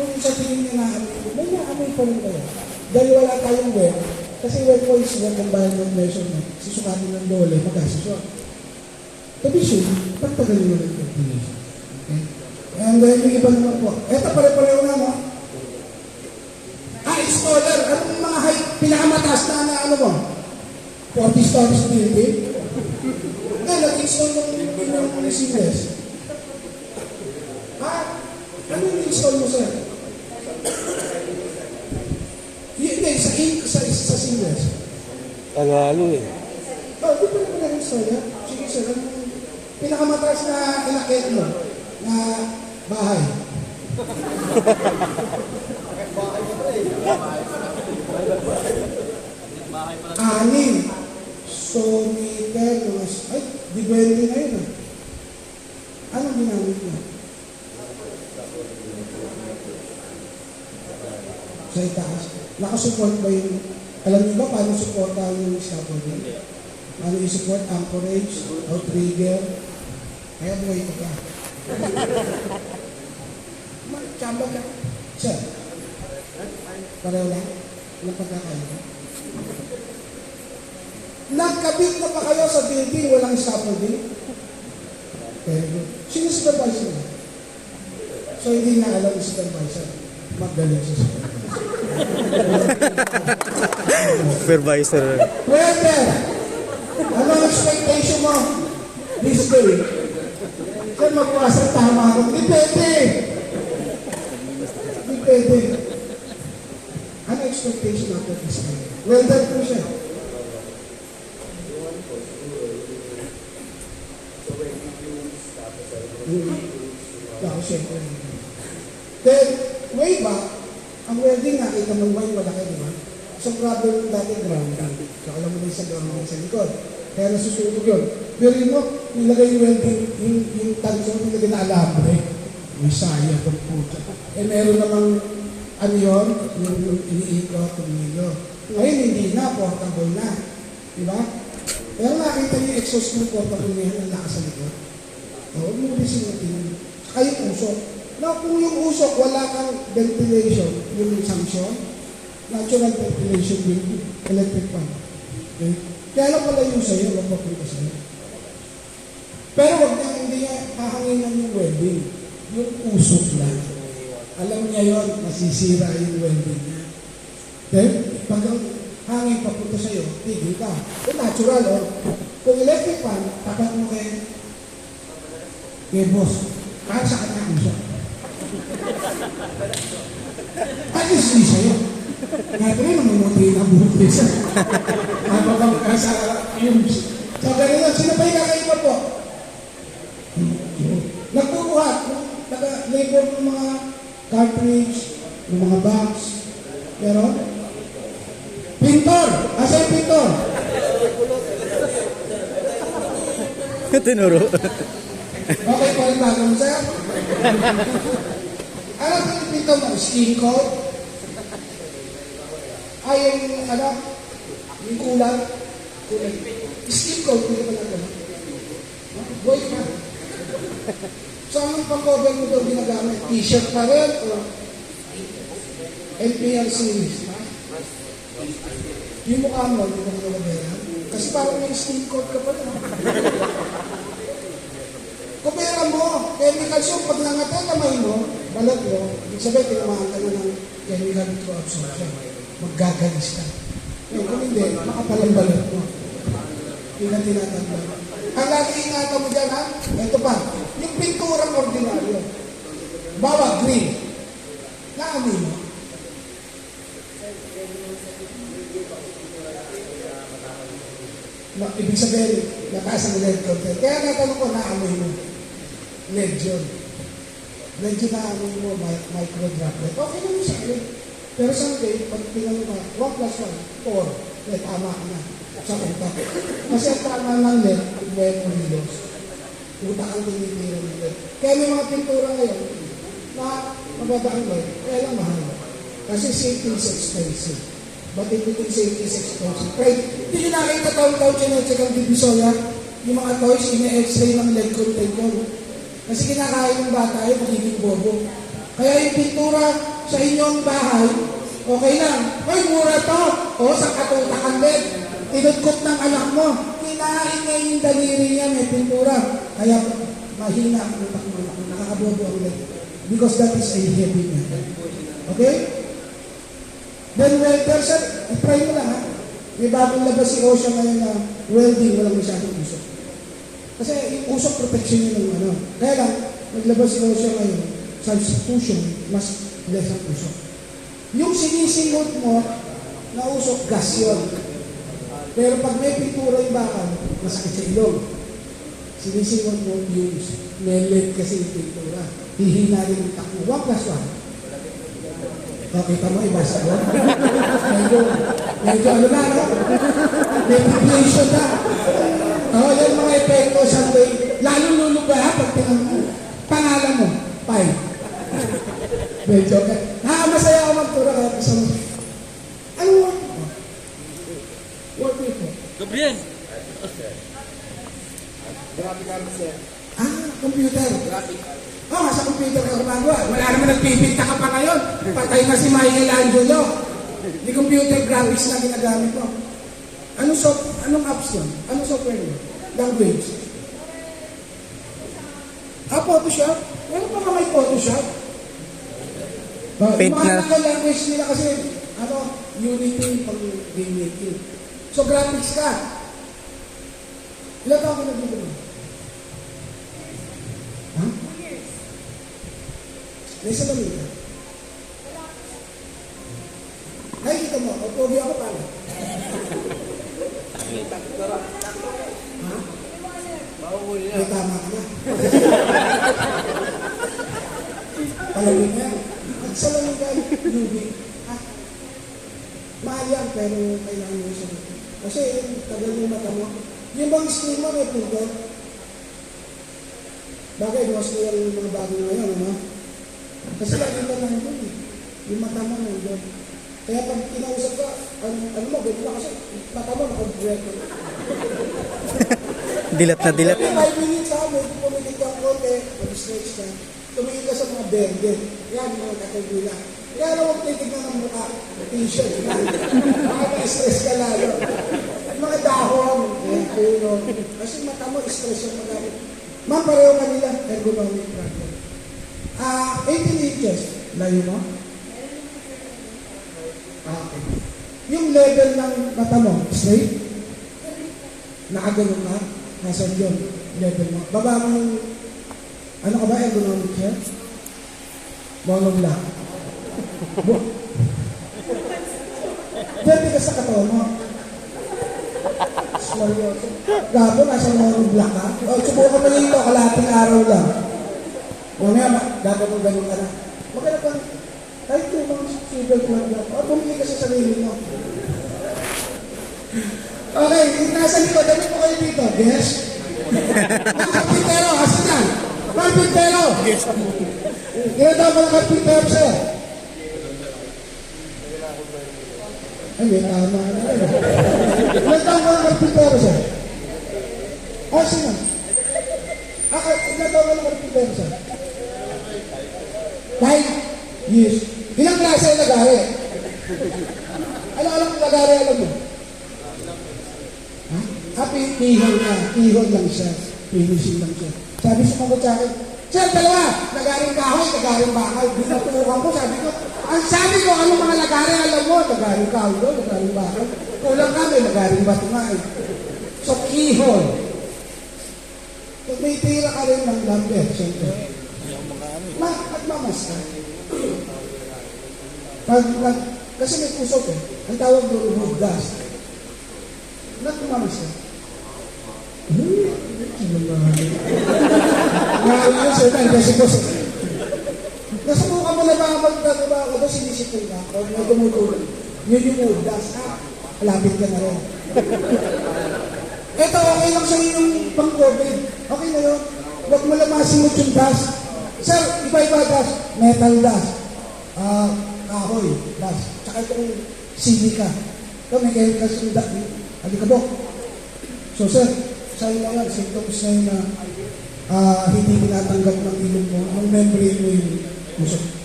kung sa tingin niya naamoy ko, may naamoy pa rin kayo. Dahil wala tayong web, kasi web po is web environment measurement. Susukatin ng dole, magkasisyon. To be sure, pagtagalin mo ng ventilation. Okay? And then, yung iba naman po. Eto, pare-pareho na, no? Installer. Anong mga height, pinakamataas na ano mo? 40 stories building? Nag-install ng seamless. Ano yung install mo, sir? Hindi, sa seamless. Halo-halo eh. Di pa naman na-install yan. Sige, sir. Anong pinakamataas na inakit mo na bahay? Anim. So, meter, ay, depende na yun. Anong ginamit mo? Sa itaas. Nakasupport ba yung, alam niyo ba paano supportahan yung scaffolding? Paano i-support? Anchorage, outrigger. Kaya buhay ko ka. Chamba ka. Sir, pareho lang. Walang pagkakayo. Nagkabit na pa kayo sa building, walang scaffolding? Very good. Sino supervisor? So, hindi na alam yung supervisor. Magaling sa Supervisor. Welder, ano ang expectation mo this day? Sir, magpasa tama ako. Hindi pwede. Hindi pwede. Ano expectation natin this day? Welder po siya. Siyempre. Then, way back, ang welding nakita mo ba yung malaki, di ba? So, problem dati ground. So, alam mo na yung sa ground sa likod. Kaya nasusunog yun. Pero yun mo, nilagay yung welding, yung tanso, nilagay na alambre. May saya itong puta. Eh, meron namang, ano yun, yung iniikot, tumilo. Ngayon, hindi na, portable na. Di ba? Pero nakita niyo yung exhaust mo, portable na yan, ang lakas sa likod. Huwag mo bisin natin. Saka yung usok. Na kung yung usok, wala kang ventilation, yung sanction, natural ventilation yung electric fan. Okay? Kaya lang pala yung sa'yo, wag papunta sa'yo. Pero wag na hindi niya hahanginan yung welding. Yung usok lang. Alam niya yun, masisira yung welding niya. Okay? Pag ang hangin papunta sa'yo, tigil ka. Kung natural, kung electric fan, tapat mo kay boss. Kahit sa kanya usok. At least hindi sa'yo. Kaya ito rin, namumuti na buhok isa. Mababang ka sa fumes. So, ganun, sino pa yung kakaiba po? Nagkukuha, nag-labor ng mga cartridge, ng mga box. Pero, pintor! Asa yung pintor? Tinuro. Okay, palibagan mo, sir. Ano yung pintor mo? Skin coat? Ay, yung, yung kulang. Skin coat, hindi pa lang. Boy ka. So, anong pang-cover mo daw ginagamit? T-shirt pa rin? O NPL series? Yung mukha mo, hindi pa nalagyan. Kasi parang may skin coat ka pa rin. Kupera mo, chemical soap, pag nangatay kamay mo, balat mo, ibig sabihin, tinamahan ka na ng chemical to absorption. Maggagalis ka. Kung hindi, makapalang balat mo. Hindi na tinatanda. Ang lagi ingatan mo dyan, ha? Ito pa, yung pinturang ordinaryo. Bawa, green. Naamin mo. Ibig sabihin, nakaas ang lead content. Kaya natanong ko, naamoy mo. Lead yun. Lead yun naamoy mo, micro-droplet. Okay naman sa akin. Pero someday, pag pinanong ka, 1 plus 1, 4. Lead, tama ka na. Sa utak. Kasi ang tama ng lead, lead mo nilos. Utak ang tinitira ng lead. Kaya may mga pintura ngayon, na mababang lead, kaya lang mahal. Kasi safety is expensive. But if you think safety is expensive, right? Hindi nyo nakita taon-taon siya ang divisoria, yung mga toys, ina-x-ray ng lead content yun. Kasi kinakain ng bata yun, magiging bobo. Kaya yung pintura sa inyong bahay, okay lang. Hoy, mura to. O, sa katutakan din. Tinudkot ng anak mo. Kinain niya yung daliri niya, may pintura. Kaya mahina ang utak mo. Nakakabobo ang leg. Because that is a heavy metal. Okay? Then welder, sir, i-try mo lang ha. May bagong labas si Osha ngayon na welding, walang masyadong usok. Kasi yung usok protection yun ng ano. Kaya lang, naglabas si Osha ngayon, substitution, mas less ang usok. Yung sinisingot mo, na usok, gas yun. Pero pag may pintura yung bakal, masakit sa ilong. Sinisingot mo yung melet kasi yung pintura. Hihina rin yung takbo. 1 plus 1. Kita mo, iba sa ko. Medyo ano na, no? May inflation na. Yan mga epekto sa way. Lalo luluba ha, pag pangalan mo, Pai. Medyo, masaya ako magtura kaya kasama. Ano work mo? Work mo? Gabriel! Computer. Sa computer ka gumagawa. Wala naman nagpipinta ka pa ngayon. Patay na si Michelangelo. Di computer graphics na ginagamit mo. Anong apps yun? Anong software yun? Language. Photoshop? Meron pa ka may Photoshop? Paint na. Yung language nila kasi, Unity pang game making. So graphics ka. Ilan taon ka nag-video? Ha? Nasa lamig ka? Nakikita mo, pogi ako pala. Ha? May tama ka na. Palawin niya. At sa lamig ka, UV. Mahal yan, pero kailangan mo siya. Kasi tagal mo mata mo. Yung bang screen mo, may printer. Bagay, bukas ko yung mga bago ngayon, ano? Kasi lagi ka lang doon eh. Yung mata mo nandun. Kaya pag kinausap ka, ano mo, gano'n na kasi mata mo nakag-break. Dilat na dilat. 5 minutes ha, medyo pumigit ka ang konti, mag-stretch ka. Tumingin ka sa mga berde. Yan, mga katagula. Kaya lang huwag titignan ng mukha. T-shirt. Makaka-stress ka lalo. Mga dahon, puno. Kasi mata mo, stress yung magamit. Ma'am, pareho kanila, ergonomic problem. 18 inches. Layo mo? Okay. Yung level ng mata mo, straight? Nakaganon ka? Nasaan yun? Level mo. Baba mo yung, ano ka ba, ergonomic chair? Monoblock. Pwede ka sa katawan mo. Small yun. Gabo, nasa monoblock ka? Subukan mo dito, kalahating araw lang. Mamaya, gagawin ganun ka na. Maganda kang, kahit yung mga civil club lang, bumili ka sa sarili mo. Okay, nasa likod, dami po kayo dito. Yes? Carpintero, asa dyan? Carpintero! Ilan daw mga carpintero sa'yo? Ay, may tama na. Ilan daw mga carpintero sa'yo? Sino? Ilan daw mga carpintero sa'yo? 5 years. Ilang klase ang lagari? Alam kong lagari, alam mo? Tihon lang siya. Finishing lang siya. Sabi sa mga sa akin, Sir, dalawa, lagaring kahoy, lagaring bakal. Binatukan ko, sabi ko, anong mga lagari, alam mo? Lagaring kahoy doon, lagaring bakal. Kulang kami, lagaring bato nga eh. So, keyhole. Pag may tira ka rin ng lumber, siyempre. Magmamas ka. Kasi may pusok eh. Ang tawag doon, road dust. Nagmamas ka. Ngayon sir, kasi po nasubukan mo na ba magtatawa ako doon, sinisipin ka o may tumutulong. Yun yung road dust. Malapit ka na rin. Eto, okay lang sa'yo yung pang-COVID. Okay na yun. Huwag mo lang masimot yung dust. Sir, iba-iba dust. Metal dust. Kahoy dust. Tsaka itong silica. Ito, may chemicals yung dust. Alikabok. So, sir, sa'yo na yan, symptoms na yun na hindi tinatanggap ng ilong mo. Ang membrane mo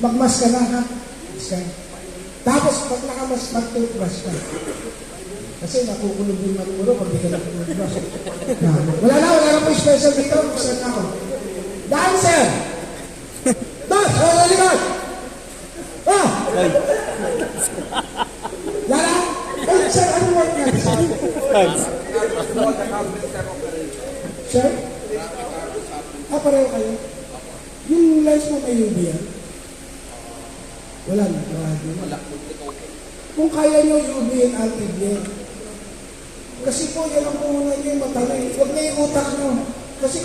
Magmas ka na, ha? Mas ka. Tapos, pag nakamas, mag-toothbrush ka. Kasi nakukulog yung marumuro pag di ka nag-toothbrush. Wala na po yung special dito. Saan na ako? Dancer! Das! Wala likod! Ah! Lala! Ay, sir, ano work nga? Sir? Pareho kayo? Yung lens mo may UV yan? Wala na. Wala. Kung kaya nyo UV and anti-glare. Kasi po, yan ang muna nyo yung mata nyo. Huwag na yung utak nyo. Kasi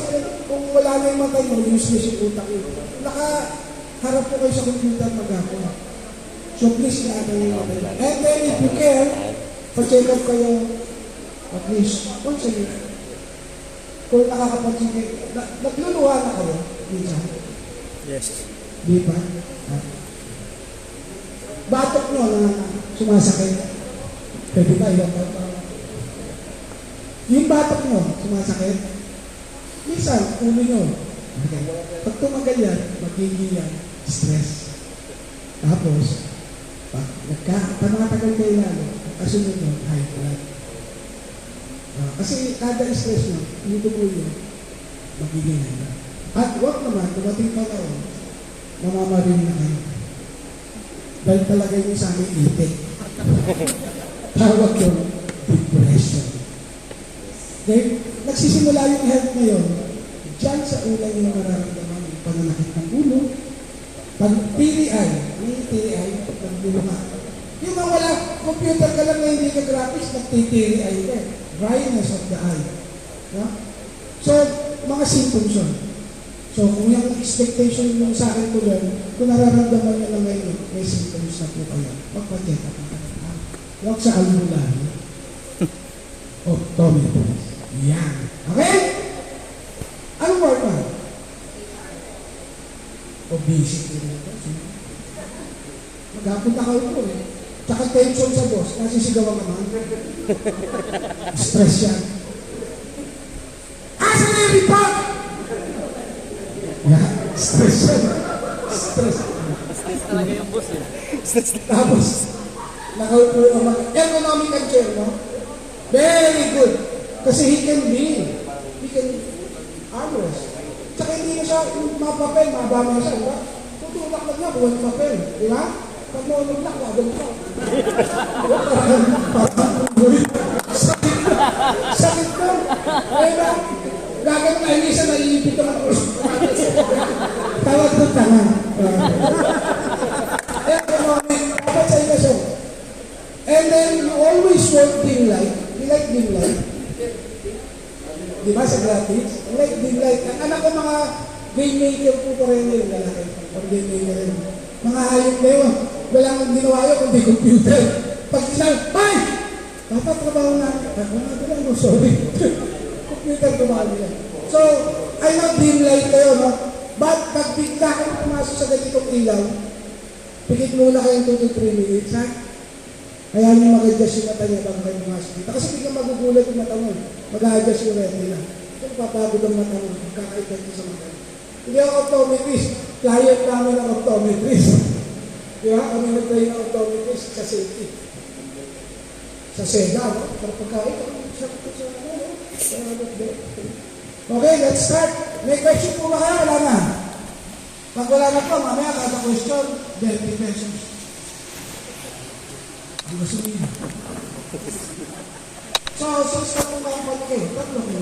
kung wala na yung mata nyo, useless yung utak nyo. Nakaharap po kayo sa computer mag-ako. So please, natin yung mata nyo. And then, if you can, pa-check up kayo at least once a week. Kung nakakapansin kayo, nagluluha na kayo, minsan. Yes. Di ba? Batok nyo na sumasakit. Pwede ba yun? Yung batok nyo sumasakit, minsan, ulo nyo. Okay. Pag tumagal yan, magiging yan, stress. Tapos, pag tumatagal kayo lalo, kasunod nyo, high blood. Kasi kada stress nyo, yung dugo nyo, magiging yan. At huwag naman, dumating pa na mamamarin na kayo. Dahil talaga yung sa aming itik. Tawag yung depression. Dahil nagsisimula yung health ngayon, dyan sa ulan yung mararamdaman yung pananakit ng ulo, pag-TRI, may TRI, pag-bulunga. Yung mga wala, computer ka lang na hindi ka graphics, nag-TRI ka. Dryness of the eye. Yeah? So, mga symptoms yun. So, kung yung expectation mo sa akin ko lang, kung nararamdaman nyo na may symptoms na po kayo, magpa-check up na kayo. Huwag sa kalululan. Optometrist. Yan. Okay? Anong work man? Obesity rin ito. Magkapunta kayo po eh. Tsaka tension sa boss, nasisigawan naman. Stress yan. Asa na yung report? Yeah, stress yan. Stress. Stress talaga yung boss eh. Tapos, nakaupo ang mga economic and chair, no? Very good. Kasi he can armrest. Tsaka hindi na siya mapapel, mabama siya, di ba? Tutulak lang niya, buwan papel, di ba? Pag maulog lang, wagong pa. Sakit ko. Kaya ba? Gagawin na, hindi siya naiipit ang tawag ng tanga. Dapat sa inyo. And then, you always want dim light. You like dim light? Di ba sa gratis? You like dim light. Ang anak ko mga game maker po pa rin yun. Or game maker rin. Mga hayop na yun. Walang ginawa yun kundi computer. Pag sinabi, ay! Papatrabaho na. Ako sorry. Computer gumali yan. So, I know dim light kayo, no? But pag bigla kayo pumasok sa ganitong ilaw, pikit muna kayong 2 to 3 minutes, ha? Kaya nyo mag-adjust yung mata niya bago kayo pumasok dito. Kasi biglang magugulat yung mata mo. Mag-adjust yung retina. Ito papagod ang mata mo. Magkakaitan ko sa mata. Hindi ako optometrist. Client namin ang optometrist. Di ba? Kami nag-try ng optometrist sa safety. Sa SEDA, no? Para pagkain. Okay, let's start. May question po ba kayo? Wala na. Pag wala na po, mamaya kada question, 20 pesos. Di ba sumihin? So, since na po kayo, tatlo kayo.